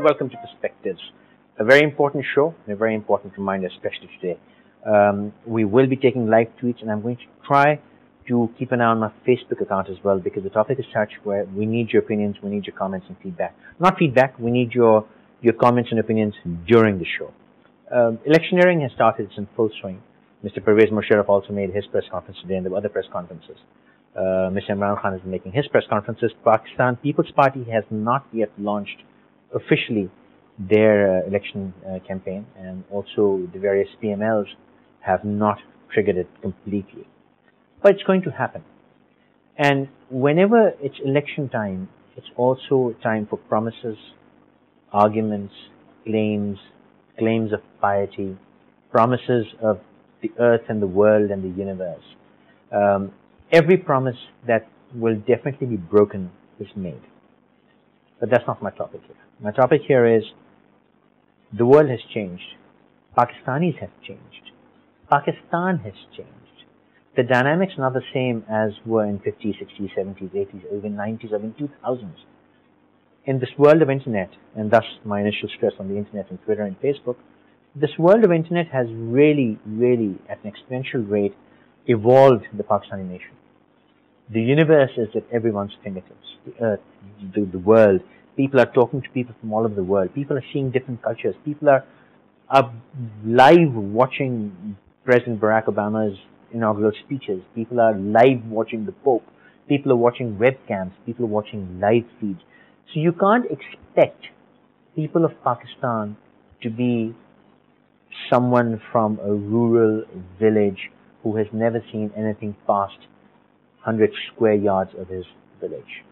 welcome to Perspectives, a very important show and a very important reminder, especially today. We will be taking live tweets, and I'm going to try to keep an eye on my Facebook account as well, because the topic is such where we need your opinions, we need your comments and feedback. Not feedback, we need your comments and opinions during the show. Electioneering has started, it's in full swing. Mr. Pervez Musharraf also made his press conference today, and there were other press conferences. Mr. Imran Khan is making his press conferences. Pakistan People's Party has not yet launched officially their election campaign, and also the various PMLs have not triggered it completely. But it's going to happen. And whenever it's election time, it's also time for promises, arguments, claims of piety, promises of the earth and the world and the universe. Every promise that will definitely be broken is made. But that's not my topic here. My topic here is the world has changed. Pakistanis have changed. Pakistan has changed. The dynamics are not the same as were in 50s, 60s, 70s, 80s, or even 90s, or even 2000s. In this world of internet, and thus my initial stress on the internet and Twitter and Facebook, this world of internet has really, at an exponential rate, evolved the Pakistani nation. The universe is at everyone's fingertips. The earth, the world. People are talking to people from all over the world. People are seeing different cultures. People are live watching President Barack Obama's inaugural speeches. People are live watching the Pope. People are watching webcams. People are watching live feeds. So you can't expect people of Pakistan to be someone from a rural village who has never seen anything past 100 square yards of his village.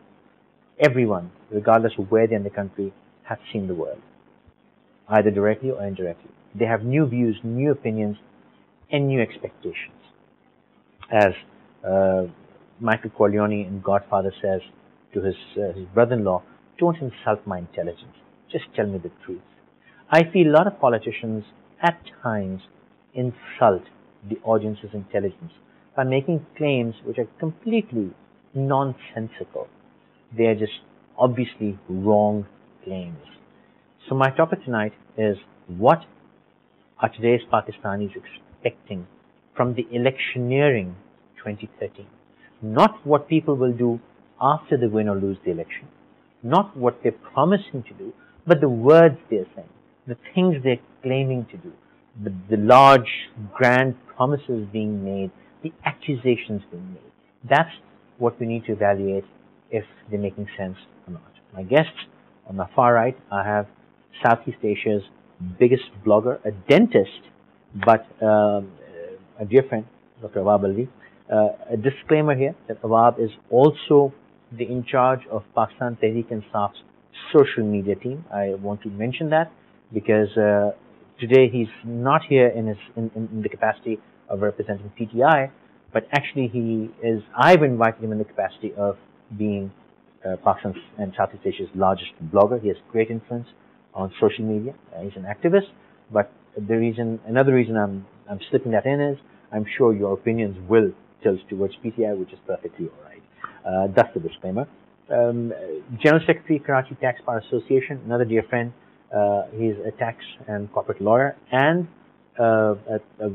Everyone, regardless of where they're in the country, have seen the world, either directly or indirectly. They have new views, new opinions, and new expectations. As Michael Corleone in Godfather says to his brother-in-law, "Don't insult my intelligence, just tell me the truth." I feel a lot of politicians at times insult the audience's intelligence by making claims which are completely nonsensical. They are just obviously wrong claims. So my topic tonight is, what are today's Pakistanis expecting from the electioneering 2013? Not what people will do after they win or lose the election, not what they're promising to do, but the words they're saying, the things they're claiming to do, the large, grand promises being made, the accusations being made. That's what we need to evaluate if they're making sense or not. My guests on the far right, I have Southeast Asia's biggest blogger, a dentist, but a dear friend, Dr. Awab Alvi. A disclaimer here that Awab is also the in charge of Pakistan Tehreek-e-Insaf's social media team. I want to mention that because today he's not here in the capacity of representing PTI, but actually I've invited him in the capacity of being Pakistan and Southeast Asia's largest blogger. He has great influence on social media. He's an activist, but another reason I'm slipping that in is I'm sure your opinions will tilt towards PTI, which is perfectly all right. That's the disclaimer. General Secretary, Karachi Tax Bar Association, another dear friend. He's a tax and corporate lawyer and a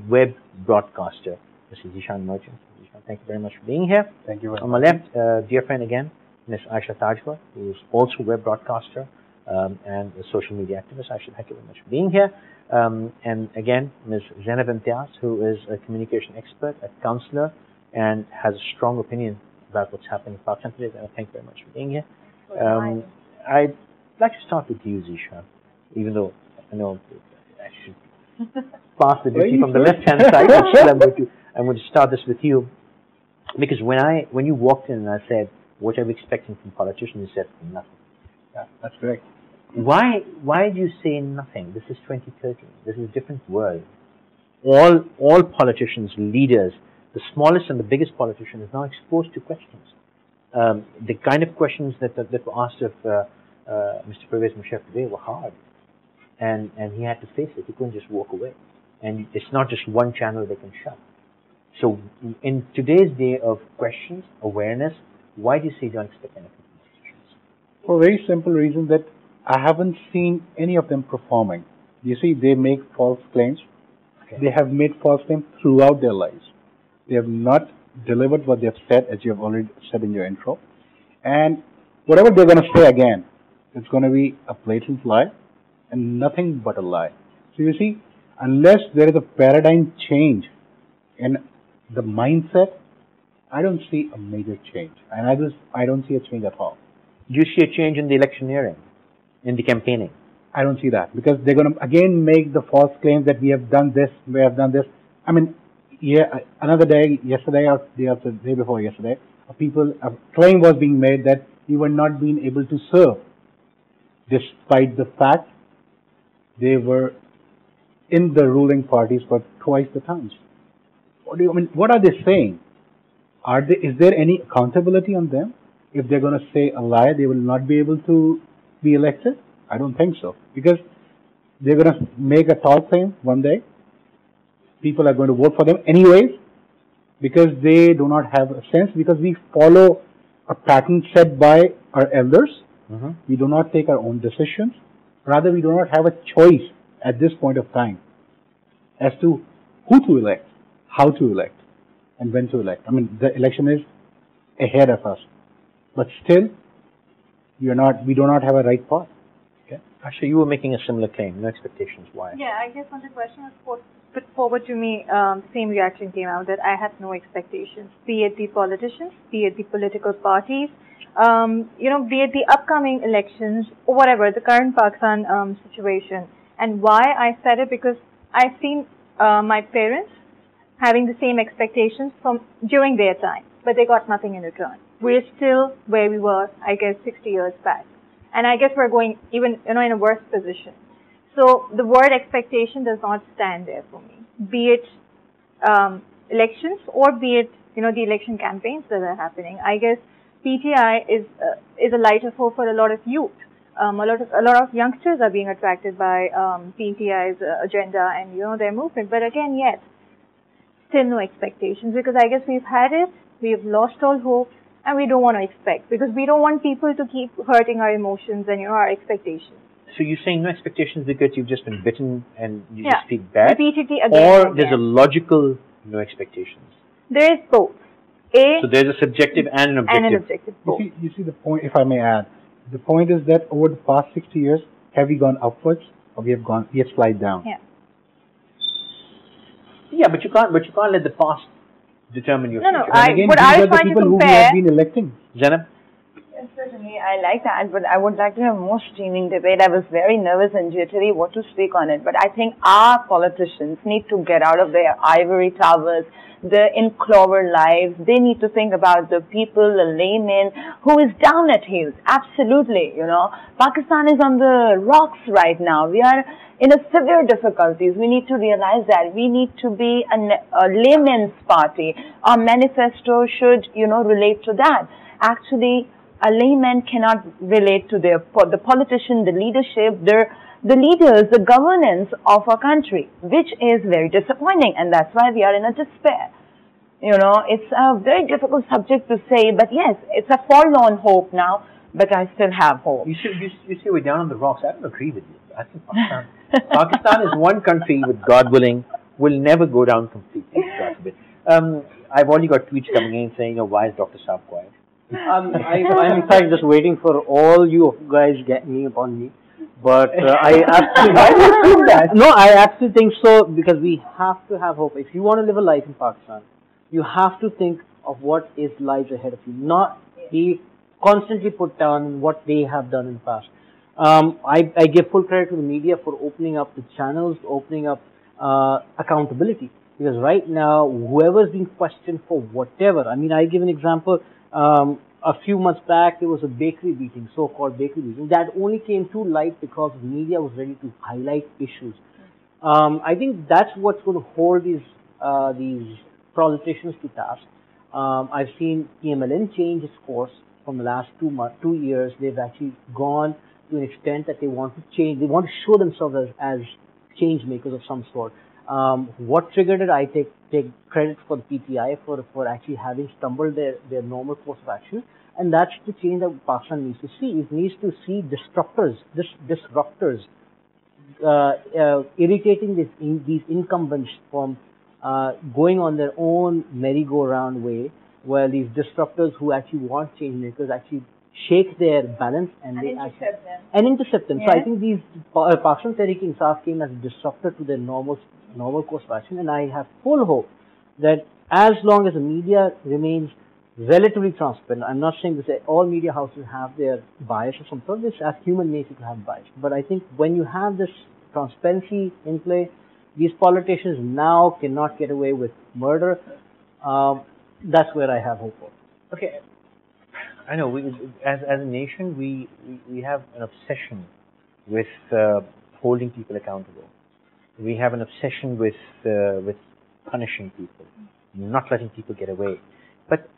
web broadcaster. This is Zishan Merchant. Zishan, thank you very much for being here. Thank you very much. On my left, dear friend again, Ms. Aisha Tajwar, who is also a web broadcaster and a social media activist. Aisha, thank you very much for being here. And again, Ms. Zainab Imtiaz, who is a communication expert, a counselor, and has a strong opinion about what's happening in Pakistan today. Thank you very much for being here. I'd like to start with you, Zishan, even though I know I should pass the duty from the left-hand side, but still I'm going to start this with you, because when you walked in and I said, "What are we expecting from politicians?" you said nothing. Yeah, that's correct. Why do you say nothing? This is 2013. This is a different world. All politicians, leaders, the smallest and the biggest politician is now exposed to questions. The kind of questions that were asked of Mr. Pervez Musharraf today were hard, and he had to face it. He couldn't just walk away. And it's not just one channel they can shut. So in today's day of questions, awareness, why do you say you don't expect anything from politicians? For a very simple reason that I haven't seen any of them performing. You see, they make false claims. Okay. They have made false claims throughout their lives. They have not delivered what they have said, as you have already said in your intro. And whatever they're going to say again, it's going to be a blatant lie and nothing but a lie. So you see, unless there is a paradigm change in the mindset, I don't see a major change. And I don't see a change at all. Do you see a change in the electioneering, in the campaigning? I don't see that because they're going to again make the false claims that we have done this, we have done this. I mean, yeah, another day, yesterday or the day before yesterday, a claim was being made that we were not being able to serve, despite the fact they were in the ruling parties for twice the times. What are they saying? Is there any accountability on them? If they're going to say a lie, they will not be able to be elected? I don't think so. Because they're going to make a tall claim one day. People are going to vote for them anyways because they do not have a sense, because we follow a pattern set by our elders. Mm-hmm. We do not take our own decisions. Rather, we do not have a choice at this point of time as to who to elect, how to elect, and when to elect. I mean, the election is ahead of us. But still, we do not have a right path. Okay. Actually, you were making a similar claim. No expectations. Why? Yeah, I guess when the question was put forward to me, same reaction came out that I had no expectations, be it the politicians, be it the political parties, be it the upcoming elections, or whatever, the current Pakistan situation. And why I said it, because I've seen my parents having the same expectations during their time, but they got nothing in return. We're still where we were, I guess, 60 years back. And I guess we're going even, in a worse position. So the word expectation does not stand there for me, be it elections or be it, the election campaigns that are happening. I guess PTI is a light of hope for a lot of youth. A lot of youngsters are being attracted by PTI's agenda and, their movement. But again, yes, still no expectations, because I guess we've had it, we've lost all hope, and we don't want to expect, because we don't want people to keep hurting our emotions and, our expectations. So you're saying no expectations because you've just been bitten and you Yeah. just speak bad? Repeatedly again. Or there's a logical no expectations? There is both. So there's a subjective and an objective. And an objective, both. You see the point, if I may add. The point is that over the past 60 years, have we gone upwards or we have slid down? Yeah. Yeah, but you can't let the past determine your No, future. what I was the trying to people who we compare. have been electing. Zainab? Yes, certainly. I like that, but I would like to have more streaming debate. I was very nervous and jittery what to speak on it, but I think our politicians need to get out of their ivory towers, the in clover lives. They need to think about the people, the layman, who is down at heels. Absolutely, Pakistan is on the rocks right now. We are in a severe difficulties. We need to realize that we need to be a layman's party. Our manifesto should, relate to that. Actually, a layman cannot relate to the politician, the leadership, the leaders, the governance of our country, which is very disappointing, and that's why we are in a despair. It's a very difficult subject to say, but yes, it's a forlorn hope now, but I still have hope. You see we're down on the rocks. I don't agree with you. I think Pakistan is one country with, God willing, will never go down completely. God forbid. I've already got tweets coming in saying, why is Dr. Saab quiet? I'm in fact just waiting for all you guys getting upon me. But I absolutely No, I absolutely think so, because we have to have hope. If you want to live a life in Pakistan, you have to think of what lies ahead of you, not be constantly put down in what they have done in the past. I give full credit to the media for opening up the channels, opening up accountability. Because right now, whoever's being questioned for whatever, I give an example. A few months back, there was a bakery beating, so-called bakery beating, that only came to light because the media was ready to highlight issues. I think that's what's going to hold these politicians to task. I've seen PML-N change its course from the last 2 years. They've actually gone to an extent that they want to change. They want to show themselves as change makers of some sort. What triggered it, I take take credit for the PTI for actually having stumbled their normal course of action, and that's the change that Pakistan needs to see. It needs to see disruptors irritating these incumbents from going on their own merry-go-round way, while these disruptors who actually want change makers actually shake their balance and intercept them. Yeah. So I think these Pakistan Tehreek-e-Insaf came as a disruptor to their normal course of action, and I have full hope that as long as the media remains relatively transparent, I'm not saying that all media houses have their bias or some sort. This, as human nature, to have bias. But I think when you have this transparency in play, these politicians now cannot get away with murder. That's where I have hope for. Okay, I know. As a nation, we have an obsession with holding people accountable. We have an obsession with punishing people, not letting people get away. But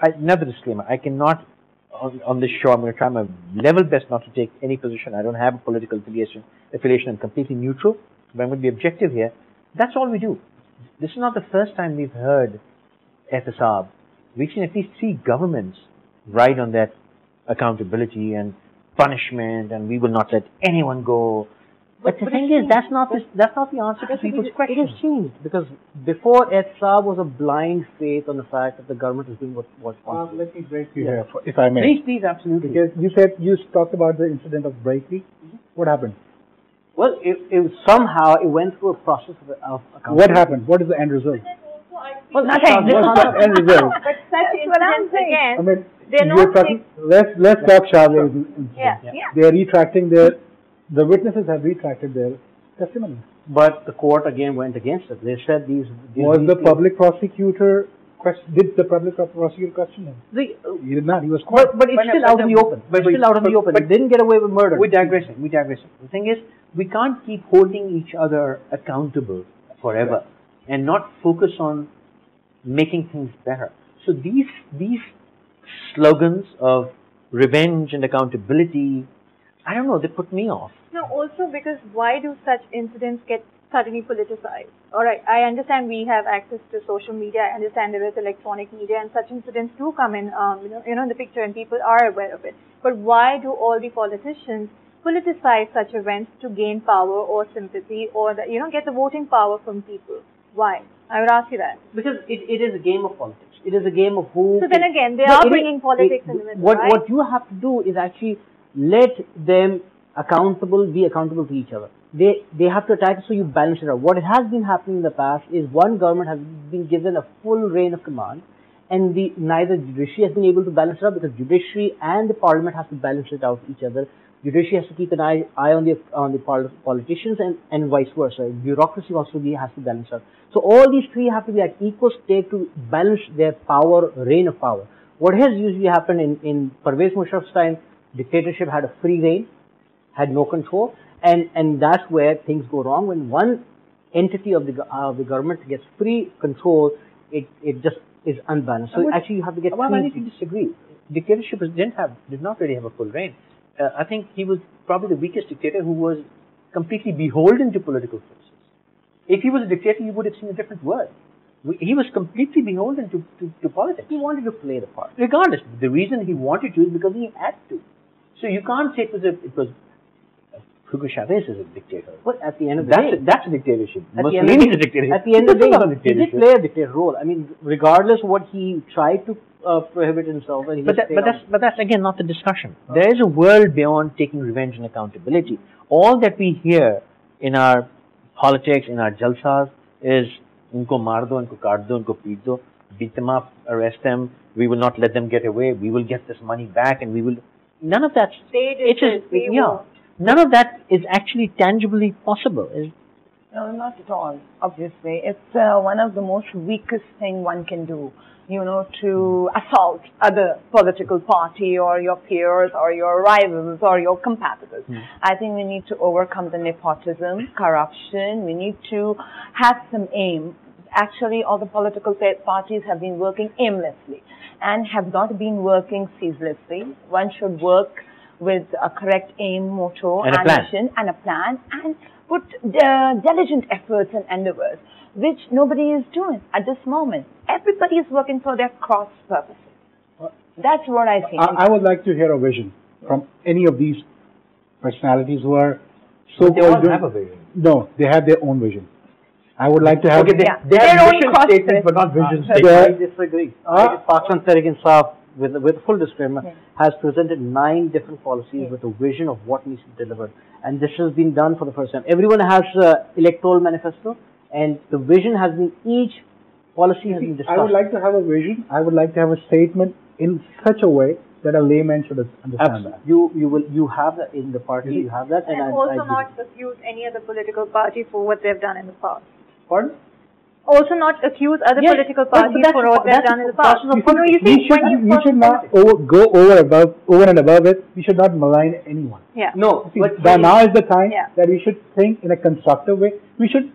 another disclaimer: I cannot on this show. I'm going to try my level best not to take any position. I don't have a political affiliation. I'm completely neutral. But I'm going to be objective here. That's all we do. This is not the first time we've heard Ehtisab. We've seen at least 3 governments ride on that accountability and punishment, and we will not let anyone go. But the thing is, that's not the answer to people's questions. It has changed, because before Ehtisab was a blind faith on the fact that the government is doing what wants. Let me break you here, if I may. Please, absolutely. Because you talked about the incident of Brakely. What happened? Well, somehow it went through a process of accountability. What happened? What is the end result? Well, What's the end result? But such incidents again, I mean, they're you're not talking. Let's talk Charlie's incident. Yeah. They are retracting the witnesses have retracted their testimony. But the court again went against it. They said these Did the public prosecutor question him? He did not. He was quiet. But it's still out in the open. But it didn't get away with murder. We're digressing. The thing is, we can't keep holding each other accountable forever and not focus on making things better. So these slogans of revenge and accountability, I don't know, they put me off. No, also because why do such incidents get suddenly politicized? All right, I understand we have access to social media. I understand there is electronic media, and such incidents do come in, in the picture, and people are aware of it. But why do all the politicians politicize such events to gain power or sympathy, or get the voting power from people? Why? I would ask you that. Because it is a game of politics. It is a game of who. So then again, they are bringing politics in the middle, right? What you have to do is actually let them be accountable to each other. They have to attack, so you balance it out. What has been happening in the past is one government has been given a full reign of command, and neither judiciary has been able to balance it out, because judiciary and the parliament have to balance it out each other. Judiciary has to keep an eye on the politicians, and vice versa. Bureaucracy also has to balance out. So all these 3 have to be at equal stake to balance their reign of power. What has usually happened in Pervez Musharraf's time, dictatorship had a free reign, had no control, and that's where things go wrong. When one entity of the government gets free control, it just is unbalanced. So actually you have to get. Well, I need to disagree. Dictatorship did not really have a full reign. I think he was probably the weakest dictator who was completely beholden to political forces. If he was a dictator, you would have seen a different world. He was completely beholden to politics. He wanted to play the part. Regardless, the reason he wanted to is because he had to. So you can't say it was Hugo Chavez is a dictator. But at the end of the day, that's a dictatorship. Mussolini is a dictator. At the end of the day, he did play a dictator role. I mean, regardless of what he tried to prohibit himself, and but that's again not the discussion. There is a world beyond taking revenge and accountability. All that we hear in our politics, in our jalsas, is unko maar do, unko kaat do, unko peet do, beat them up, arrest them. We will not let them get away. We will get this money back, and we will. None of that. None of that is actually tangibly possible. No, not at all. Obviously, it's one of the most weakest thing one can do. To assault other political party or your peers or your rivals or your competitors. I think we need to overcome the nepotism, corruption. We need to have some aim. Actually, all the political parties have been working aimlessly and have not been working ceaselessly. One should work with a correct aim, motto, and mission, and a plan, and put diligent efforts and endeavors. which nobody is doing at this moment. Everybody is working for their cross purposes. That's what I think. I would like to hear a vision from any of these personalities who are They all have a vision. No, they have their own vision. I would like to have. Okay, they Their have own mission cost statements, but not vision I statements. disagree. Pakistan Tehreek-e-Insaf, with full disclaimer, has presented 9 different policies with a vision of what needs to be delivered. And this has been done for the first time. Everyone has electoral manifesto, and the vision has been, each policy has been discussed. I would like to have a vision. I would like to have a statement in such a way that a layman should understand that. You have that in the party. You have that, And also not accuse any other political party for what they've done in the past. Pardon? Also not accuse other political parties for what they've done in the past. You should not go over and above it. We should not malign anyone. Yeah. No, See, but now is the time Yeah. that we should think in a constructive way. We should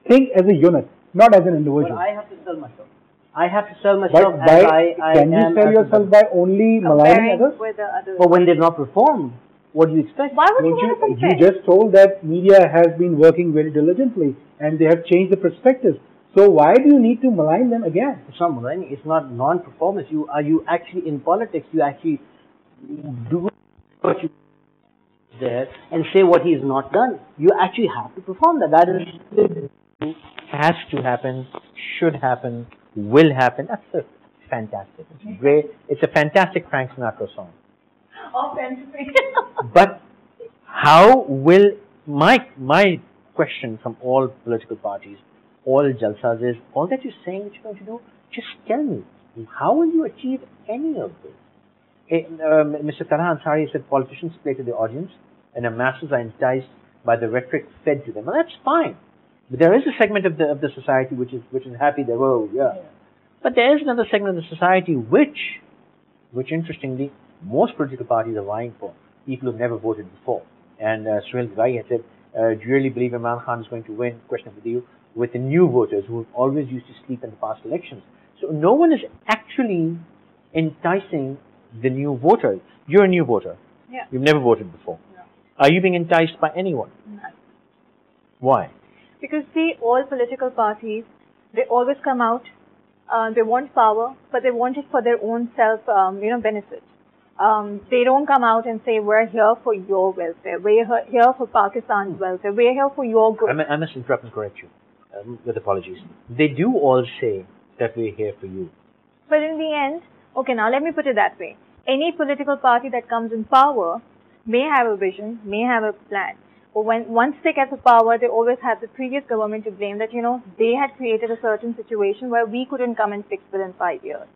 think as a unit, not as an individual. I have to sell myself. I have to sell myself But as by, I can you am sell as yourself a- by only maligning Comparing others? with the others. But when they've not performed, what do you expect? Why would you Don't want to you compare? just told that media has been working very diligently and they have changed the perspectives. So why do you need to malign them again? It's not maligning. It's not non-performance. You actually in politics. You actually do what you there and say what he has not done. You actually have to perform that. That is Has to happen, should happen, will happen. That's fantastic. It's great. It's a fantastic Frank Sinatra song. But how will my question from all political parties, all jalsas is, all that you're saying that you're going to do, just tell me, how will you achieve any of this? Mr. Talha Ansari said politicians play to the audience and the masses are enticed by the rhetoric fed to them. Well, that's fine. But there is a segment of the society which is happy that, oh yeah. But there is another segment of the society which interestingly most political parties are vying for, people who've never voted before. And Suhail Ghai had said, do you really believe Imran Khan is going to win? Question with you, with the new voters who have always used to sleep in the past elections. So no one is actually enticing the new voters. You're a new voter. Yeah. You've never voted before. No. Are you being enticed by anyone? No. Why? Because see, all political parties, they always come out, they want power, but they want it for their own self, benefit. They don't come out and say, we're here for your welfare, we're here for Pakistan's welfare, we're here for your good. I must interrupt and correct you, with apologies. They do all say that we're here for you. But in the end, okay, now let me put it that way. Any political party that comes in power may have a vision, may have a plan. But once they get to power, they always have the previous government to blame that, they had created a certain situation where we couldn't come and fix within 5 years.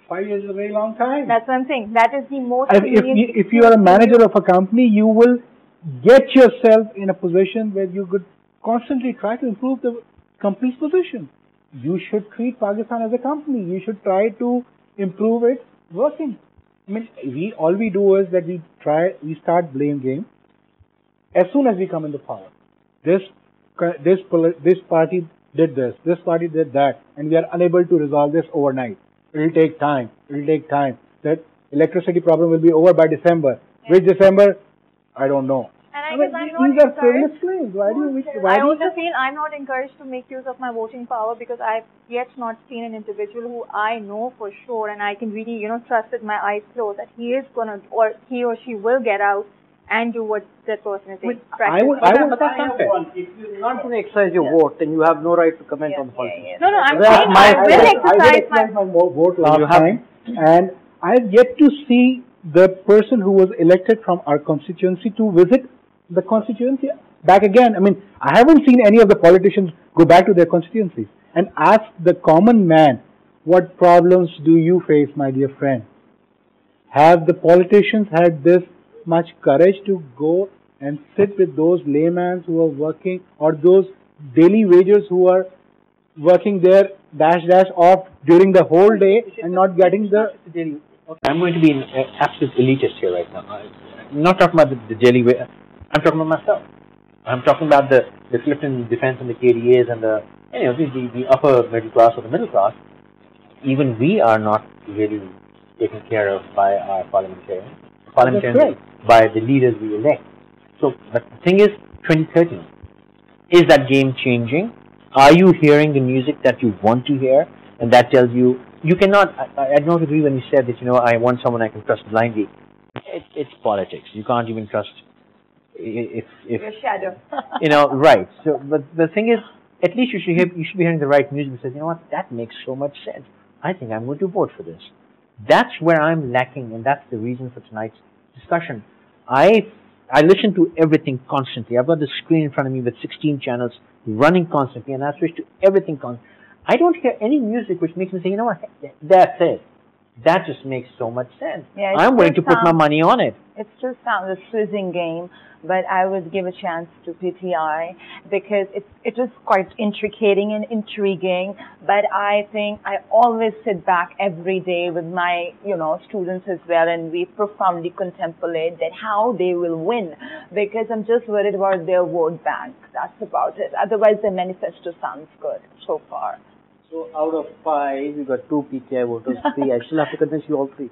5 years is a very long time. That's what I'm saying. That is the most... If you are a manager of a company, you will get yourself in a position where you could constantly try to improve the company's position. You should treat Pakistan as a company. You should try to improve it working. I mean, all we do is that we start blame game as soon as we come into power. This party did this party did that, and we are unable to resolve this overnight. It will take time. That electricity problem will be over by December. Yeah. Which December? I don't know. And I guess I'm these not are frivolous claims. I also feel I'm not encouraged to make use of my voting power because I've yet not seen an individual who I know for sure and I can really, trust with my eyes closed that he is gonna, or he or she will get out and do what that person is saying. But that's unfair. If you're not going to exercise your vote, then you have no right to comment on the politics. No, I'm saying I will exercise my vote last time, and I've yet to see the person who was elected from our constituency to visit the constituency back again. I mean, I haven't seen any of the politicians go back to their constituencies and ask the common man, what problems do you face, my dear friend? Have the politicians had this much courage to go and sit with those laymen who are working, or those daily wagers who are working their dash off during the whole day and not getting the daily? I'm going to be an absolute elitist here right now. I'm not talking about the daily wage. I'm talking about myself. I'm talking about the Clifton Defense and the KDAs and the upper middle class or the middle class. Even we are not really taken care of by our parliamentarians, by the leaders we elect. So, but the thing is, 2013, is that game changing? Are you hearing the music that you want to hear? And that tells you, you cannot, I don't agree when you said that, I want someone I can trust blindly. It's politics. You can't even trust if your shadow. Right. So, but the thing is, at least you should be hearing the right music that says, what, that makes so much sense. I think I'm going to vote for this. That's where I'm lacking, and that's the reason for tonight's discussion. I listen to everything constantly. I've got the screen in front of me with 16 channels running constantly, and I switch to everything constantly. I don't hear any music which makes me say, what, that's it. That just makes so much sense. Yeah, I'm willing to put my money on it. It still sounds a swizzing game, but I would give a chance to PTI because it is quite intriguing and intriguing. But I think I always sit back every day with my students as well, and we profoundly contemplate that how they will win, because I'm just worried about their vote bank. That's about it. Otherwise, the manifesto sounds good so far. So out of 5, you got 2 PTI voters, 3. I still have to convince you all 3.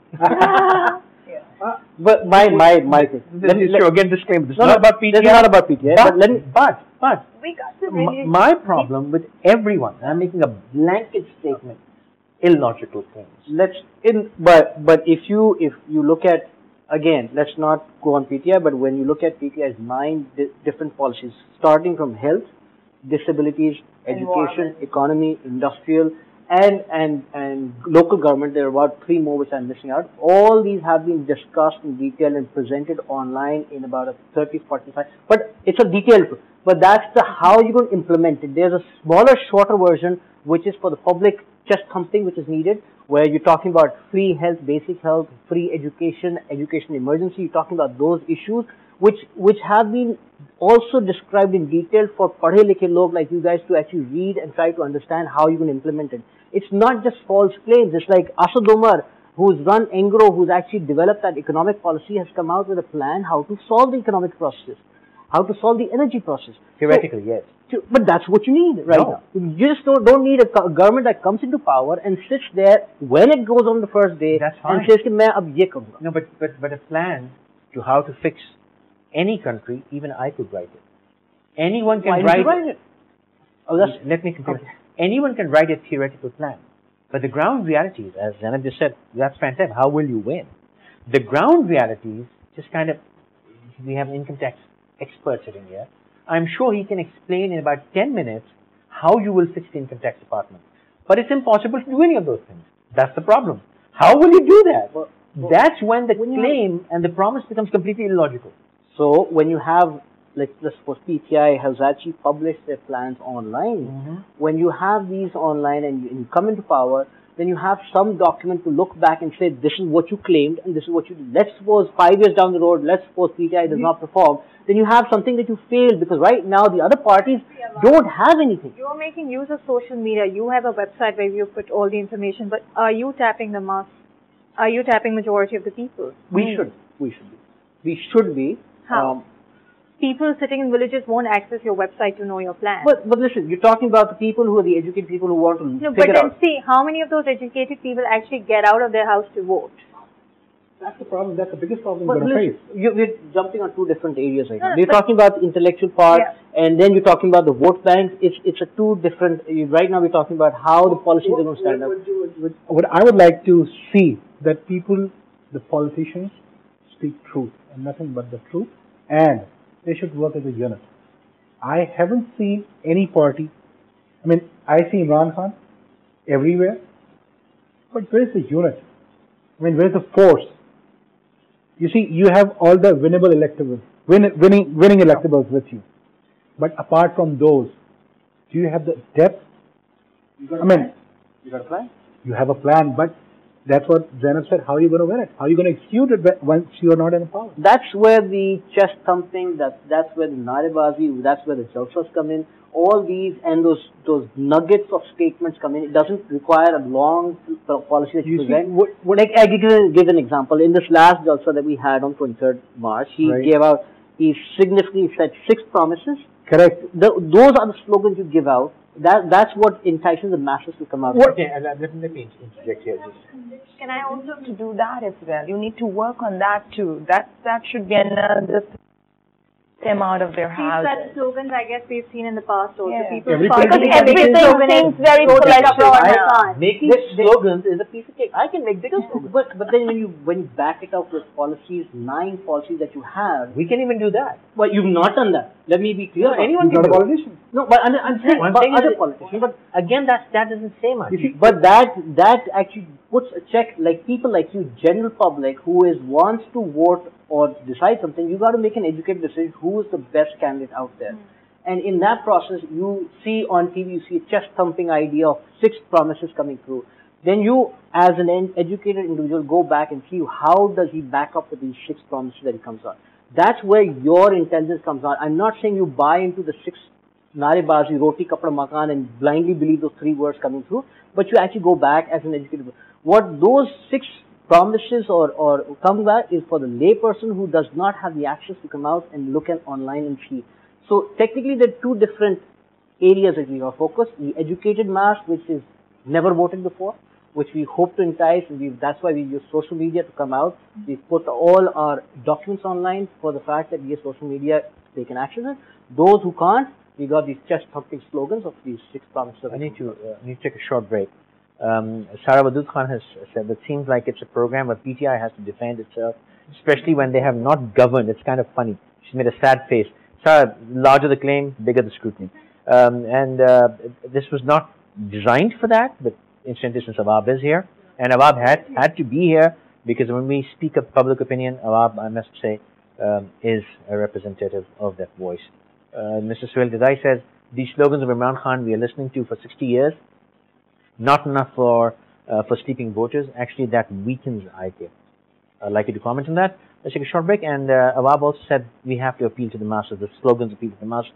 But my thing. Again, disclaimer. This is not about PTI. This is not about PTI. But we got to really my problem with everyone, I'm making a blanket statement, illogical things. But if you look at, again, let's not go on PTI, but when you look at PTI's 9 different policies, starting from health, disabilities, education, economy, industrial, and local government, there are about 3 more which I'm missing out. All these have been discussed in detail and presented online in about a 30-45. But it's a detailed. But that's how you're going to implement it. There's a smaller, shorter version which is for the public chest thumping which is needed, where you're talking about free health, basic health, free education, education emergency. You're talking about those issues which have been also described in detail for padhe likhe log like you guys to actually read and try to understand how you can implement it. It's not just false claims. It's like Asad Umar, who's run Engro, who's actually developed that economic policy, has come out with a plan how to solve the economic process, how to solve the energy process. Theoretically, yes. But that's what you need right now. You just don't need a government that comes into power and sits there when it goes on the first day and says, "Main ab ye karunga." No, but a plan to how to fix any country, even I could write it. Anyone can write it. Oh, let me continue. Okay. Anyone can write a theoretical plan. But the ground realities, as Zainab just said, that's fantastic. How will you win? The ground realities, just kind of, we have an income tax expert sitting here. I'm sure he can explain in about 10 minutes how you will fix the income tax department. But it's impossible to do any of those things. That's the problem. How will you do that? Well, that's when the claim and the promise becomes completely illogical. So when you have, let's suppose PTI has actually published their plans online. When you have these online and you come into power, then you have some document to look back and say, this is what you claimed and this is what you did. Let's suppose 5 years down the road, let's suppose PTI does not perform, then you have something that you failed, because right now the other parties don't have anything. You are making use of social media. You have a website where you put all the information, but are you tapping the mass? Are you tapping majority of the people? We should be. How? People sitting in villages won't access your website to know your plan. But listen, you're talking about the people who are the educated people who want to figure out. But then see, how many of those educated people actually get out of their house to vote? That's the problem. That's the biggest problem we're going to face. We're jumping on 2 different areas right now. We're talking about the intellectual part, and then you're talking about the vote banks. It's a 2 different. Right now we're talking about how the policies are going to stand up. What I would like to see that people, the politicians, speak truth and nothing but the truth, and they should work as a unit. I haven't seen any party. I mean, I see Imran Khan everywhere, but where's the unit? I mean, where's the force? You see, you have all the winnable electables, winning electables with you, but apart from those, do you have the depth? You got a plan? You have a plan, but that's what Zainab said. How are you going to win it? How are you going to execute it once you are not in power? That's where the chest thumping, that's where the narebazi, that's where the jalsas come in. All these and those nuggets of statements come in. It doesn't require a long policy that you present. I give an example. In this last jalsa that we had on 23rd March, he significantly said 6 promises. Correct. Those are the slogans you give out. That's what entices the masses to come out. Okay, let me interject here. Can I also to do that as well? You need to work on that too. That should be another them out of their These houses. such slogans, I guess, we've seen in the past also. Yeah. People Everybody- start Because making everything slogan seems and very go to flashy. abroad I and know. on. Making slogans is a piece of cake. I can make bigger slogans. But then when you back it up with policies, 9 policies that you have, We can even do that. well, you've not done that. Let me be clear. No, about anyone it. He's can not a do it. politician. No, but I'm saying I'm about saying other that- politicians. But again, that doesn't say much. You see, But that actually puts a check, like people like you, general public, who wants to vote or decide something, you got to make an educated decision who is the best candidate out there. And in that process, you see on TV, you see a chest-thumping idea of 6 promises coming through. Then you, as an educated individual, go back and see how does he back up with these 6 promises that he comes on. That's where your intelligence comes on. I'm not saying you buy into the 6 narebazi, roti, kapda, makan, and blindly believe those 3 words coming through, but you actually go back as an educated. What those 6 promises or come back is for the layperson who does not have the access to come out and look at online and see. So technically, there are 2 different areas that we are focused: the educated mass, which is never voted before, which we hope to entice, and that's why we use social media to come out. We put all our documents online for the fact that via social media they can access it. Those who can't, we got these chest-thumping slogans of these 6 promises. I need to take a short break. Sarah Wadud Khan has said that it seems like it's a program where PTI has to defend itself, especially when they have not governed. It's kind of funny. She made a sad face. Sarah, larger the claim, bigger the scrutiny. This was not designed for that, but incidentally, since Awab is here, and Awab had to be here because when we speak of public opinion, Awab, I must say, is a representative of that voice. Mr. Suhail Dadai says, these slogans of Imran Khan we are listening to for 60 years, not enough for sleeping voters. Actually, that weakens IK. I'd like you to comment on that. Let's take a short break. And Awab also said we have to appeal to the masses. The slogans appeal to the masses.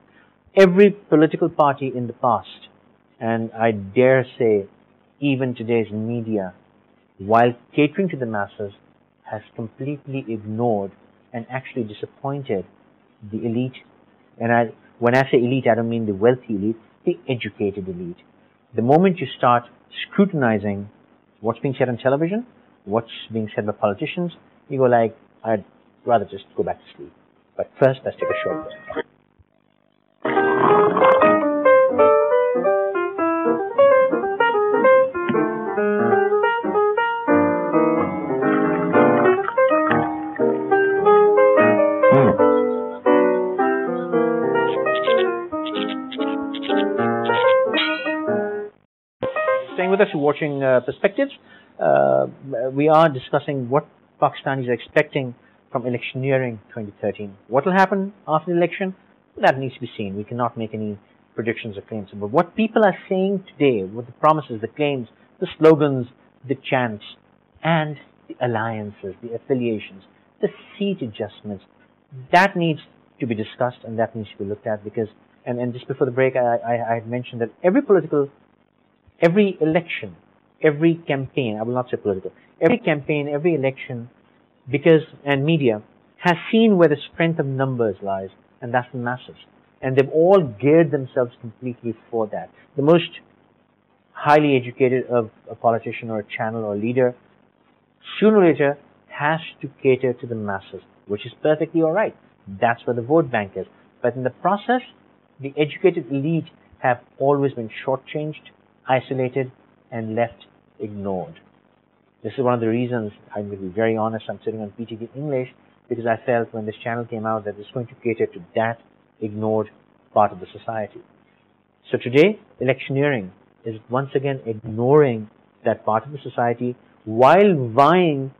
Every political party in the past, and I dare say even today's media, while catering to the masses, has completely ignored and actually disappointed the elite. And when I say elite, I don't mean the wealthy elite, the educated elite. The moment you start scrutinizing what's being said on television, what's being said by politicians, you go like, I'd rather just go back to sleep. But first, let's take a short break. Staying with us, you're watching Perspectives. We are discussing what Pakistanis are expecting from Electioneering 2013. What will happen after the election? That needs to be seen. We cannot make any predictions or claims. But what people are saying today, with the promises, the claims, the slogans, the chants, and the alliances, the affiliations, the seat adjustments, that needs to be discussed and that needs to be looked at because, and just before the break, I had mentioned that every election, every campaign, I will not say political, every campaign, every election, and media has seen where the strength of numbers lies, and that's the masses. And they've all geared themselves completely for that. The most highly educated of a politician or a channel or a leader, sooner or later, has to cater to the masses, which is perfectly all right. That's where the vote bank is. But in the process, the educated elite have always been shortchanged, isolated, and left ignored. This is one of the reasons, I'm going to be very honest, I'm sitting on PTV English, because I felt when this channel came out that it's going to cater to that ignored part of the society. So today, Electioneering is once again ignoring that part of the society while vying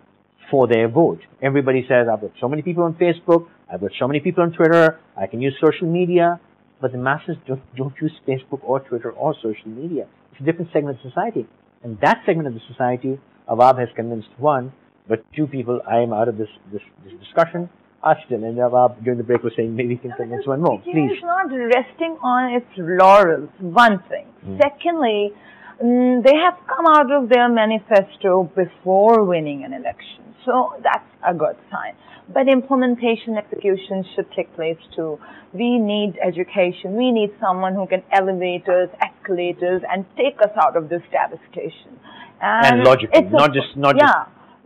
for their vote. Everybody says, I've got so many people on Facebook, I've got so many people on Twitter, I can use social media, but the masses don't use Facebook or Twitter or social media. It's a different segment of society. And that segment of the society, Awab has convinced one, but 2 people, I am out of this discussion. Ashton and Awab during the break was saying maybe we can convince one more. Please. It's not resting on its laurels, one thing. Secondly, they have come out of their manifesto before winning an election. So that's a good sign. But implementation, execution should take place too. We need education. We need someone who can elevate us, escalate us, and take us out of this devastation. And logically, not just.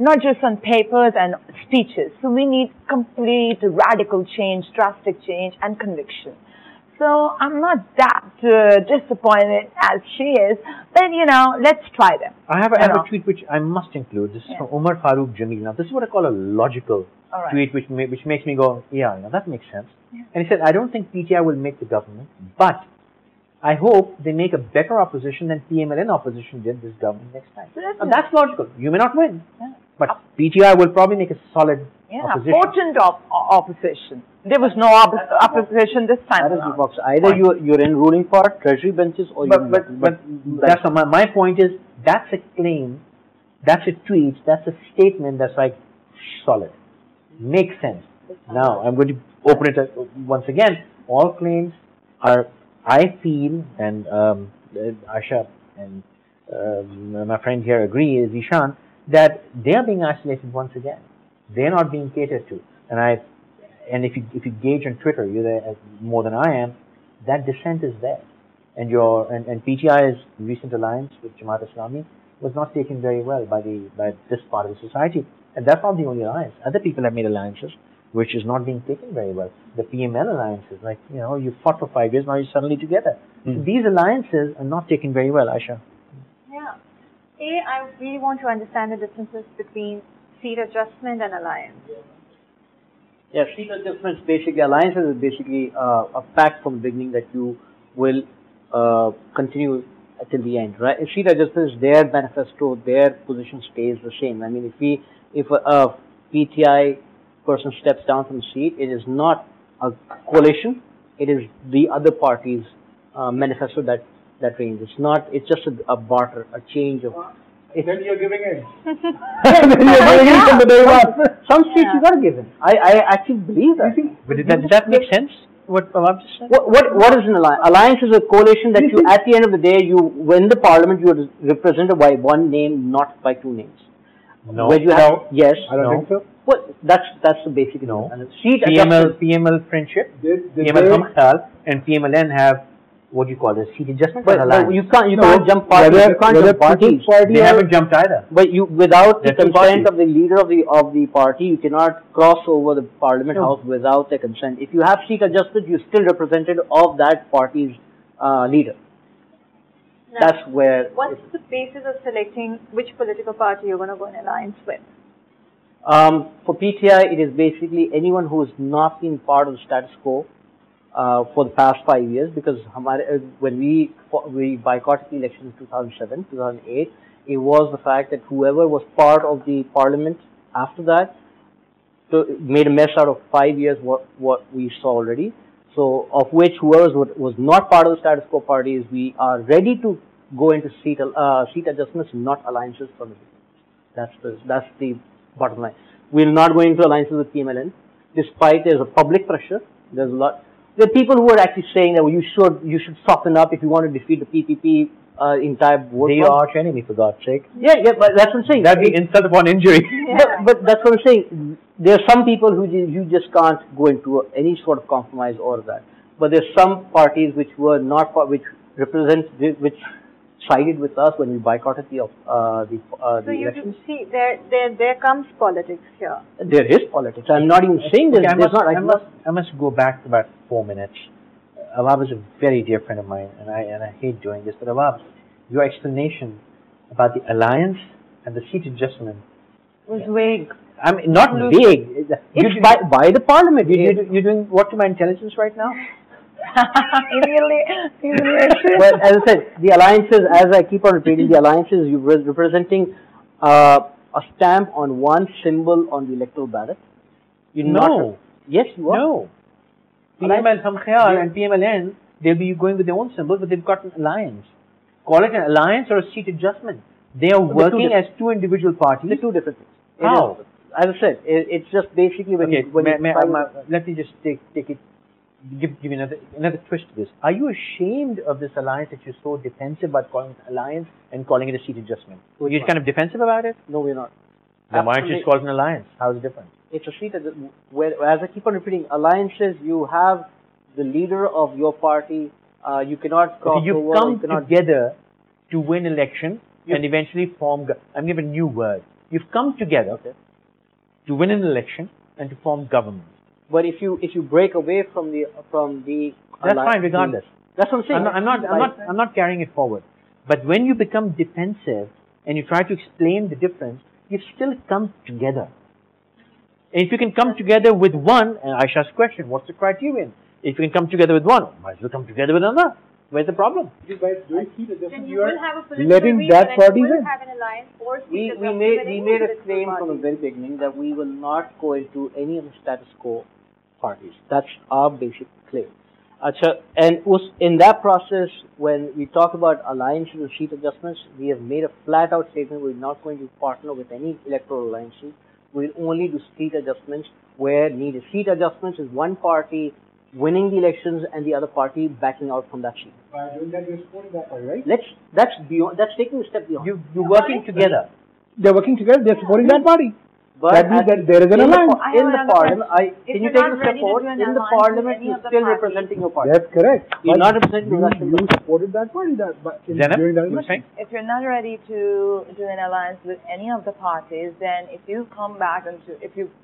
not just on papers and speeches. So we need complete radical change, drastic change, and conviction. So I'm not that disappointed as she is, but let's try them. I have a tweet which I must include. This is from Umar Farooq Jamil. Now, this is what I call a logical tweet, which makes me go, yeah, that makes sense. Yeah. And he said, I don't think PTI will make the government, but I hope they make a better opposition than PML-N opposition did this government next time. So that's logical. You may not win, but PTI will probably make a solid opposition. Potent opposition. There was no opposition this time. That is the box. Either you're in ruling part, treasury benches, or but that's my point is that's a claim, that's a tweet, that's a statement that's like solid, makes sense. Now I'm going to open it up once again. All claims are, I feel, and Asha and my friend here agree, is Ishan, that they are being isolated once again. They're not being catered to, and if you gauge on Twitter, you're there more than I am. That dissent is there, and PTI's recent alliance with Jamaat Islami was not taken very well by this part of the society, and that's not the only alliance. Other people have made alliances which is not being taken very well. The PML alliances, like you fought for 5 years, now you're suddenly together. So these alliances are not taken very well, Aisha. Yeah. I really want to understand the differences between seat adjustment and alliance. Yeah, seat adjustments basically, alliances is basically a pact from the beginning that you will continue till the end, right? Seat adjustments, their manifesto, their position stays the same. I mean, if a PTI person steps down from the seat, it is not a coalition, it is the other party's manifesto that reigns. It's just a barter, a change of. Then you're giving in. Then you're giving in from the day one. Some seats you got to give in. I actually believe that. But does that make sense? What I'm just saying? What is an alliance? Alliance is a coalition that you, at the end of the day, you win the parliament, you are represented by one name, not by two names. No. Where you have, yes. I don't think so. Well, that's the basic. No. Seat PML friendship, PML Hamkhal, and PML-N have what do you call this? Seat adjustment or alliance? You can't jump parties. You can't jump parties. They haven't jumped either. But without the consent of the leader of the party, you cannot cross over the Parliament House without their consent. If you have seat adjustment, you're still represented of that party's leader. Now, that's where. What's the basis of selecting which political party you're going to go in alliance with? For PTI, it is basically anyone who has not been part of the status quo for the past 5 years, because when we boycotted the election in 2007, 2008, it was the fact that whoever was part of the parliament after that made a mess out of 5 years what we saw already. So, of which whoever was not part of the status quo parties, we are ready to go into seat adjustments, not alliances from the beginning. That's the bottom line. We're not going into alliances with PML-N, despite there's a public pressure. There are people who are actually saying that you should soften up if you want to defeat the PPP entire vote. They are arch enemy, for God's sake. Yeah, but that's what I'm saying. That'd be insult upon injury. But that's what I'm saying. There are some people who you just can't go into any sort of compromise or that. But there's some parties which were not, which sided with us when we boycotted the election. So you see, there comes politics here. There is politics. I'm not even saying there's not. I must go back about 4 minutes. Awab is a very dear friend of mine, and I hate doing this, but Awab, your explanation about the alliance and the seat adjustment was vague. I mean, not vague. It's by the parliament. You're doing what to my intelligence right now? But as I said, the alliances, as I keep on repeating, the alliances, you're representing a stamp on one symbol on the electoral ballot. Yes, you are. No. PML Hamkhal and PML-N, they'll be going with their own symbols, but they've got an alliance. Call it an alliance or a seat adjustment. They are working as two individual parties. They're two different things. How? As I said, it's just basically when let me just take it. Give you another twist to this. Are you ashamed of this alliance that you're so defensive about calling it an alliance and calling it a seat adjustment? You're kind of defensive about it? No, we're not. Then why don't you just call it an alliance? How is it different? It's a seat adjustment. As I keep on repeating, alliances, you have the leader of your party. You cannot cross over. You come together to win election and eventually form. I'm giving a new word. You've come together to win an election and to form government. But if you break away from the that's fine, regardless. That's what I'm saying. I'm not carrying it forward. But when you become defensive and you try to explain the difference, you've still come together. And if you can come together with one, and Aisha's question, what's the criterion? If you can come together with one, might as well come together with another. Where's the problem? You guys doing seat adjustment, you will have a political letting that party win. have an alliance or We made a claim from the very beginning that we will not go into any of the status quo parties. That's our basic claim. And in that process, when we talk about alliances and seat adjustments, we have made a flat-out statement we're not going to partner with any electoral alliances. We'll only do seat adjustments where needed. Seat adjustments is one party winning the elections and the other party backing out from that seat. By doing that, you're supporting that party, right? That's beyond. That's taking a step beyond. You're working together. They're working together. They're supporting that party. But that means that there is an alliance. In the parliament, can you take a step forward? In the parliament, you're still representing your party. That's correct. You're not representing you supported that party during that election. If you're not ready to do an alliance with any of the parties, then if you come back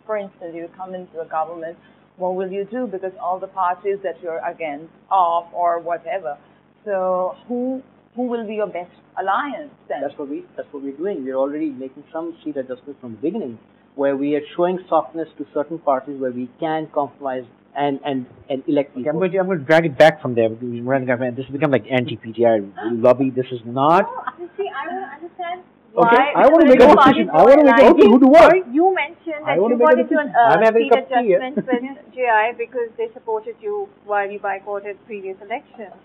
for instance, you come into a government, what will you do? Because all the parties that you're against, off or whatever. So who will be your best alliance then? That's what we're doing. We're already making some seat adjustments from the beginning, where we are showing softness to certain parties where we can compromise and elect people. Okay, I'm going to drag it back from there. Because this has become like anti-PTI lobby. This is not. No, see, I want to understand Okay, why. I want to make a decision. I want to make a decision who to what. You mentioned that you got into an seat adjustment with GI because they supported you while you boycotted previous elections.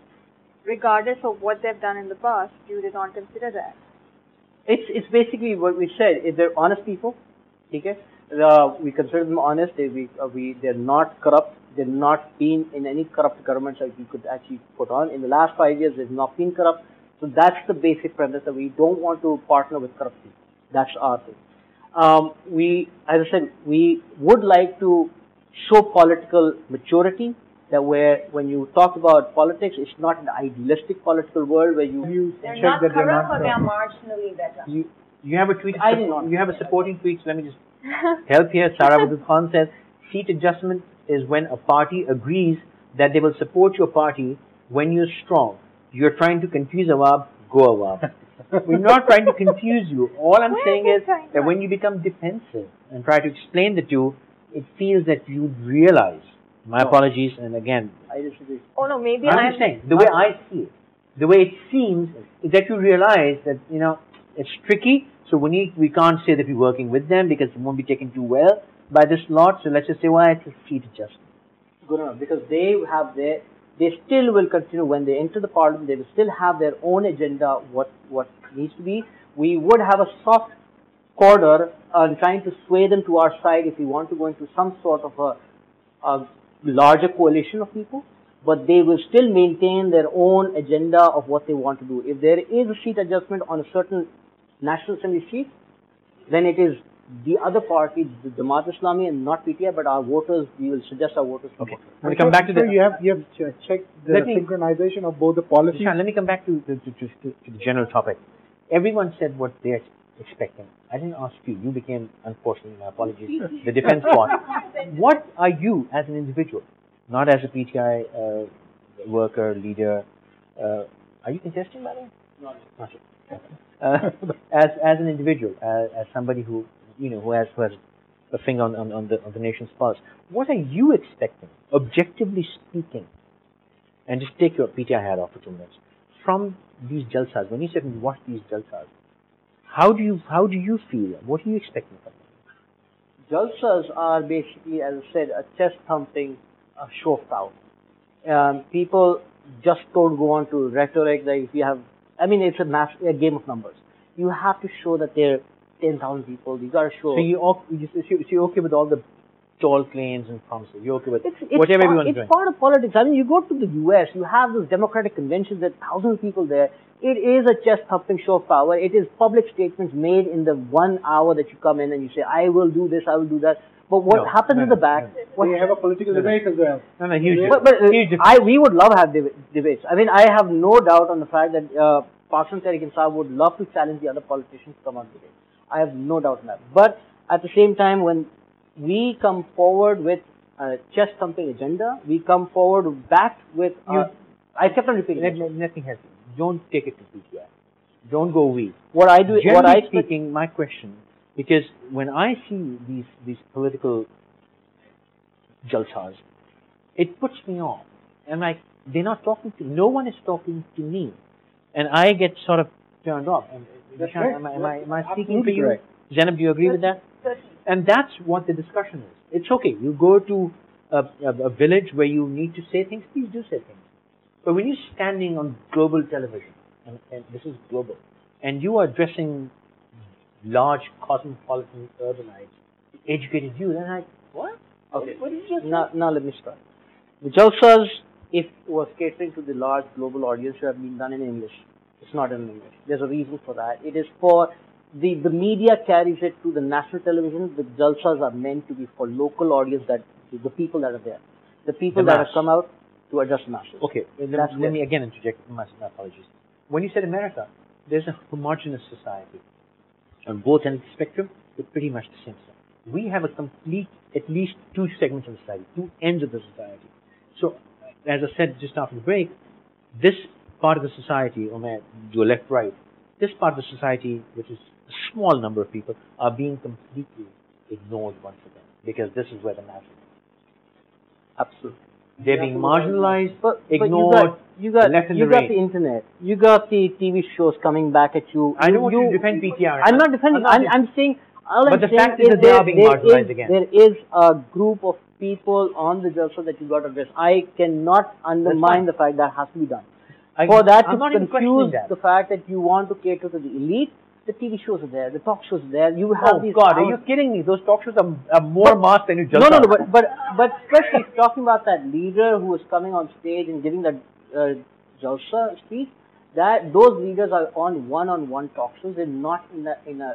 Regardless of what they've done in the past, you did not consider that. It's basically what we said. If they're honest people, okay, we consider them honest. They're not corrupt. They've not been in any corrupt governments that we could actually put on. In the last 5 years, they've not been corrupt. So that's the basic premise, that we don't want to partner with corrupt people. That's our thing. As I said, we would like to show political maturity. That when you talk about politics, it's not an idealistic political world where they're not corrupt, but they are marginally better. You have a tweet. You have a supporting tweet. So let me just help here. Sarah Abdul Khan says, seat adjustment is when a party agrees that they will support your party when you're strong. You're trying to confuse Awab, go Awab. We're not trying to confuse you. All I'm saying is that when you become defensive and try to explain the two, it feels that you realize. My apologies, and again, I disagree. Oh no, maybe I'm just saying, the way I see it, the way it seems is that you realize that, it's tricky, so we can't say that we're working with them because it won't be taken too well by this lot, so let's just say, well, it's a seat adjustment. Good enough, because they still will continue, when they enter the parliament, they will still have their own agenda, what needs to be. We would have a soft corner on trying to sway them to our side if we want to go into some sort of a larger coalition of people, but they will still maintain their own agenda of what they want to do. If there is a seat adjustment on a certain National Assembly seat, then it is the other party, the Jamaat Islami, and not PTI, but our voters, we will suggest our voters. Okay. Let me come back to you have checked the synchronization of both the policies. Let me come back to the general topic. Everyone said what they're expecting. I didn't ask you. You became, unfortunately, my apologies, the defense part. What are you as an individual, not as a PTI worker, leader? Are you contesting, by the way? No. Not yet. As an individual, as somebody who has a finger on the nation's pulse, what are you expecting, objectively speaking? And just take your PTI hat off for 2 minutes from these jalsas. When you sit and watch these jalsas, how do you feel? What are you expecting from them? Jalsas are basically, as I said, a chest-thumping show of power. People just don't go on to rhetoric. Like if you have, it's a game of numbers. You have to show that there are 10,000 people. You got to show. So you're okay with all the tall claims and promises? You're okay with whatever everyone's doing? It's part of politics. You go to the US, you have those democratic conventions, there are thousands of people there. It is a chest-thumping show of power. It is public statements made in the 1 hour that you come in and you say, I will do this, I will do that. But what happens in the back? We have a political debate as well. Huge. We would love to have debates. I have no doubt on the fact that Pakistan Tehreek-e-Insaf would love to challenge the other politicians to come on debate. I have no doubt in that. But at the same time, when we come forward with a chest thumping agenda, we come forward back with. I kept on repeating. Let me help you. Don't take it to PTI. Don't go we. What I do. Generally what I speaking, my question, because when I see these political jalsas, it puts me off. I'm like, they're not talking to. No one is talking to me, and I get sort of turned off. Am I speaking for you? Correct. Zainab, do you agree with that? And that's what the discussion is. It's okay. You go to a village where you need to say things, please do say things. But when you're standing on global television, and this is global, and you are addressing large cosmopolitan urbanites, educated youth, and I'm like, what? Okay. What did you just now let me start. The Jalsas, if it was catering to the large global audience, should have been done in English. It's not in English. There's a reason for that. It is for the media carries it to the national television. The Jalsas are meant to be for local audience, that the people that are there, the people that have come out to address the masses. Okay, let me again interject. My apologies. When you said America, there's a homogenous society. On both ends of the spectrum, it's pretty much the same stuff. We have a complete, at least two segments of society, two ends of the society. So, as I said just after the break, this part of the society, or your left, right, this part of the society, which is a small number of people, are being completely ignored once again, because this is where the masses are. Absolutely. They're being marginalized, ignored, you got the internet, you got the TV shows coming back at you. I don't want you to defend PTR. I'm not defending. I'm saying. But the fact is that they are being marginalized again. There is a group of people on the Jalsa that you got to address. I cannot undermine the fact that has to be done. For that to confuse the fact that you want to cater to the elite, the TV shows are there, the talk shows are there. You have these. God, are you kidding me? Those talk shows are more mass than you just. No, but especially talking about that leader who is coming on stage and giving that Jalsa speech, that those leaders are on one-on-one talk shows. They're not in a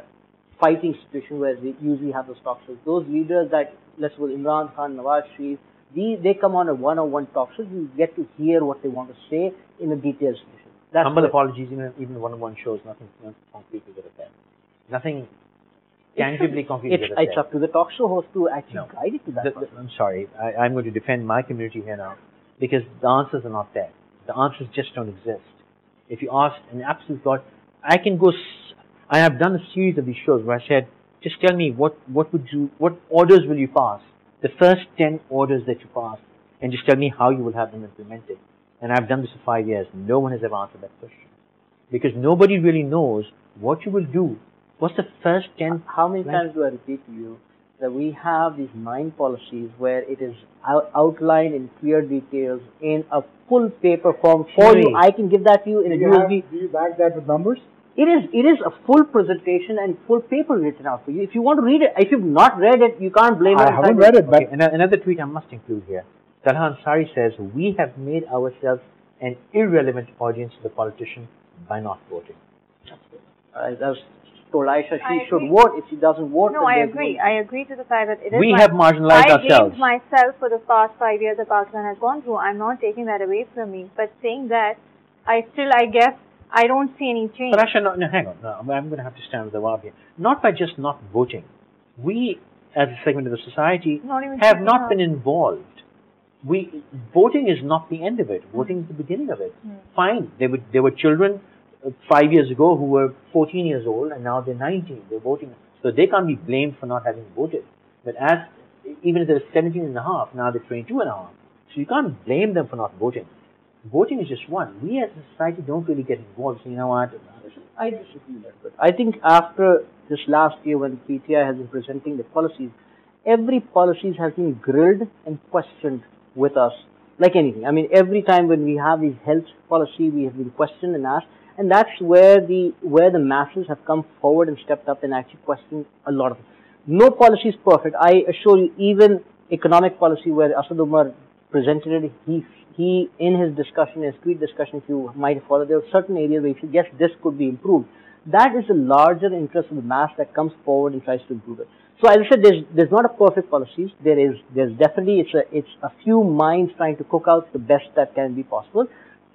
fighting situation where they usually have those talk shows. Those leaders that, let's say Imran Khan, Nawaz Sharif, they come on a one-on-one talk shows. You get to hear what they want to say in a detailed situation. Humble apologies, even the one-on-one shows, nothing concretely get said. Nothing tangibly concretely get said. It's up to the talk show host to actually guide it to that. I'm sorry, I'm going to defend my community here now, because the answers are not there. The answers just don't exist. If you ask an absolute God, I have done a series of these shows where I said, just tell me what orders will you pass? The first 10 orders that you pass, and just tell me how you will have them implemented. And I've done this for 5 years. No one has ever answered that question. Because nobody really knows what you will do. What's the first 10? How many times do I repeat to you that we have these 9 policies where it is outlined in clear details in a full paper form for you? I can give that to you in a USB. Do you back that with numbers? It is a full presentation and full paper written out for you. If you want to read it, if you've not read it, you can't blame it. I haven't read it, but another tweet I must include here. Talha Ansari says, we have made ourselves an irrelevant audience to the politician by not voting. I told Aisha she should vote. If she doesn't vote, no, I agree. I agree to the fact that it is. We have marginalized ourselves. I myself for the past 5 years that Pakistan has gone through. I'm not taking that away from me. But saying that, I guess, I don't see any change. But Aisha, no, hang on. No, I'm going to have to stand with the wab here. Not by just not voting. We, as a segment of the society, have not been involved. Voting is not the end of it. Voting is the beginning of it. Fine. There were children 5 years ago who were 14 years old, and now they're 19. They're voting. So they can't be blamed for not having voted. But even if they're 17 and a half, now they're 22 and a half. So you can't blame them for not voting. Voting is just one. We as a society don't really get involved. So you know what? I disagree with that. But I think after this last year when PTI has been presenting the policies, every policy has been grilled and questioned with us, like anything. I mean, every time when we have these health policy, we have been questioned and asked, and that's where the masses have come forward and stepped up and actually questioned a lot of it. No policy is perfect. I assure you, even economic policy where Asad Umar presented it, he in his discussion, his tweet discussion, if you might have followed, there are certain areas where he said, yes, this could be improved. That is the larger interest of the mass that comes forward and tries to improve it. So as I said, there's not a perfect policies. There's definitely it's a few minds trying to cook out the best that can be possible.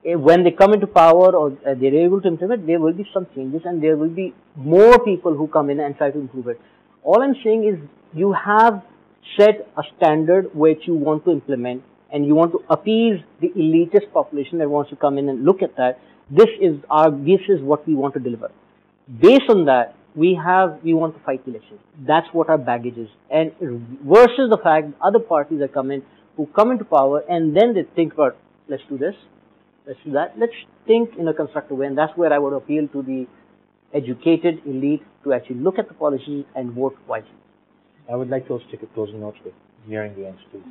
when they come into power or they're able to implement, there will be some changes and there will be more people who come in and try to improve it. All I'm saying is you have set a standard which you want to implement and you want to appease the elitist population that wants to come in and look at that. This is what we want to deliver. Based on that, we want to fight elections. That's what our baggage is. And versus the fact other parties that come into power and then they think about, let's do this, let's do that. Let's think in a constructive way. And that's where I would appeal to the educated elite to actually look at the policies and vote wisely. I would like to also take a closing note with nearing the end, please.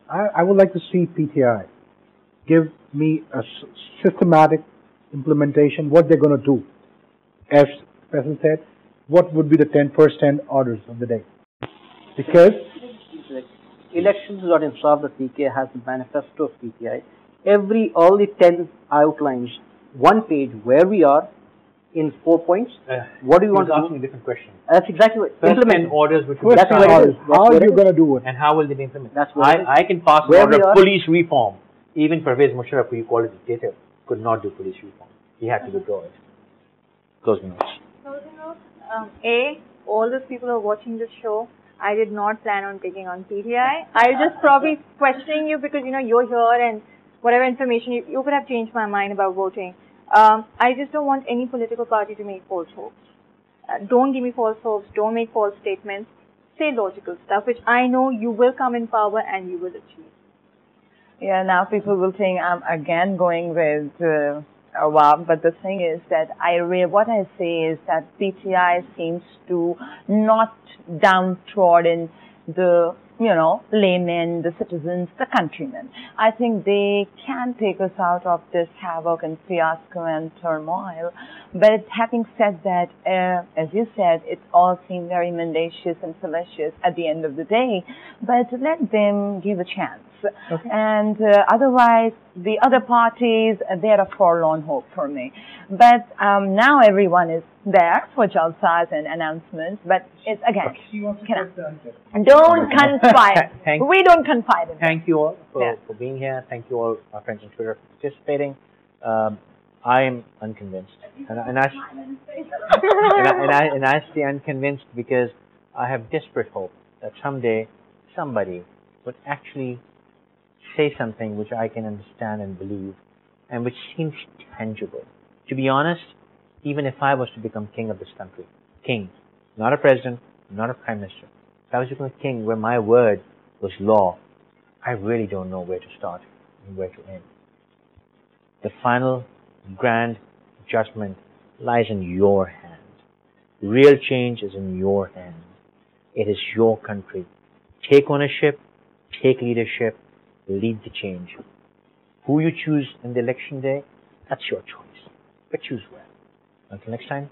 I would like to see PTI give me a systematic implementation, what they're going to do. As President said, what would be the first 10 orders of the day? Because Elections.Insaf.pk has the manifesto of PTI. All the 10 outlines, one page where we are in 4 points. What do you want to do? Asking a different question. That's exactly what. Implement orders which will how are you going to do it? And how will they be implemented? That's what I can pass an order of police reform. Even Pervez Musharraf, who you call a dictator, could not do police reform. He had to withdraw it. Closing notes. Closing notes. All those people who are watching this show, I did not plan on taking on PTI. I was just probably questioning you because, you're here and whatever information, you could have changed my mind about voting. I just don't want any political party to make false hopes. Don't give me false hopes. Don't make false statements. Say logical stuff, which I know you will come in power and you will achieve. Yeah, now people will think I'm again going with Awab, but the thing is that what I say is that PTI seems to not downtrodden the laymen, the citizens, the countrymen. I think they can take us out of this havoc and fiasco and turmoil. But having said that, as you said, it all seemed very mendacious and salacious at the end of the day. But let them give a chance. Okay. And otherwise, the other parties, they're a forlorn hope for me. But now everyone is there for jalsas and announcements. But it's again, don't confide. We don't confide in Thank you all for being here. Thank you all, our friends on Twitter, for participating. I am unconvinced, and I stay unconvinced because I have desperate hope that someday somebody would actually say something which I can understand and believe, and which seems tangible. To be honest, even if I was to become king of this country, king, not a president, not a prime minister, if I was to become a king where my word was law, I really don't know where to start and where to end. The final grand judgment lies in your hand. Real change is in your hands. It is your country. Take ownership, take leadership, lead the change. Who you choose in the election day, that's your choice. But choose well. Until next time,